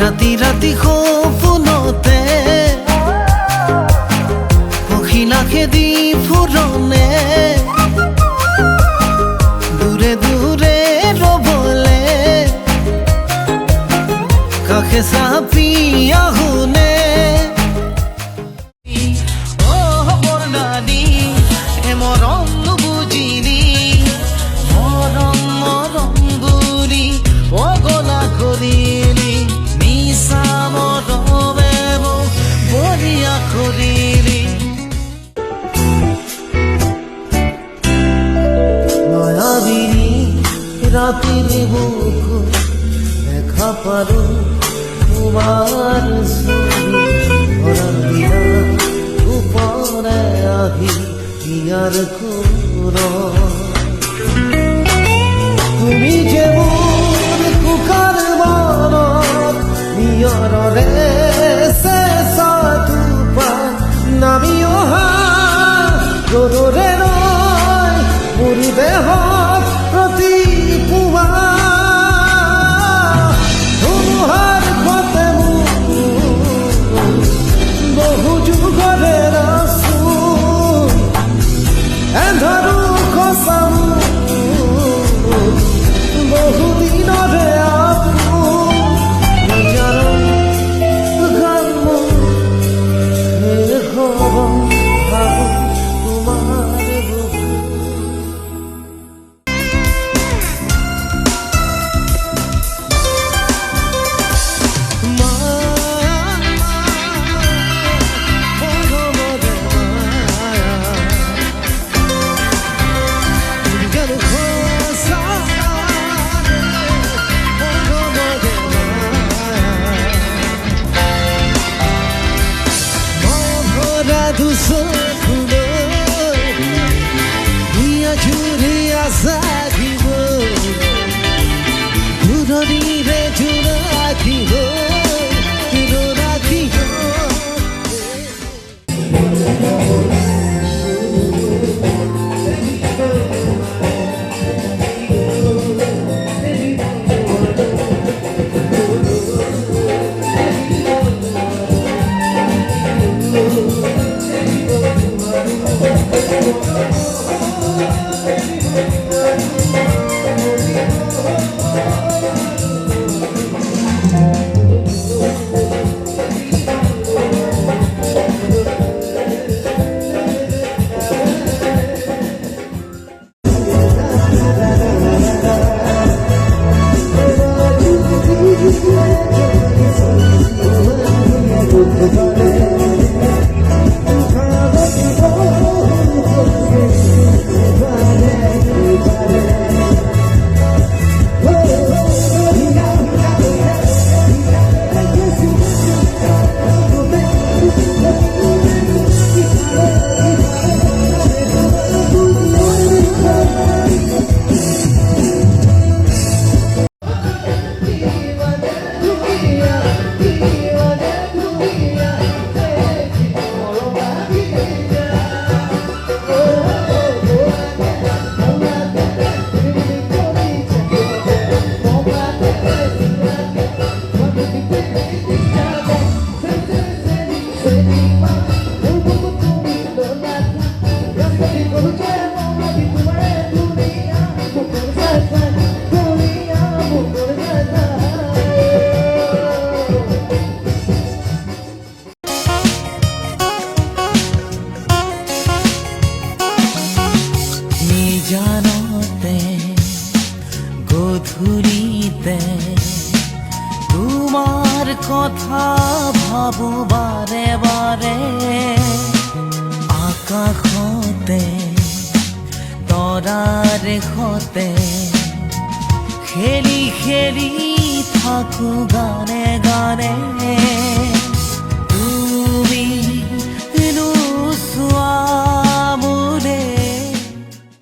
ৰাতি ৰাতি সপোনতে পখিলা খেদি ফুৰণে দূৰে দূৰে ৰবলে কাষে চাপি আহোনে রাতের বুক দেখা পারো তোমার ছবি ভরার দিয়া উপরে আহি ইয়ার কোর তুমি যেমন কুকার বানত নিয়রে শেষা তুপা নামি অহা গৰুৰে নয় মোৰ দেহত প্ৰতি জানতে গধূলিতে তোমার কথা ভাবো বারে বারে আকাশতে তৰাৰ সতে খেলি খেলি থাকো গানে গানে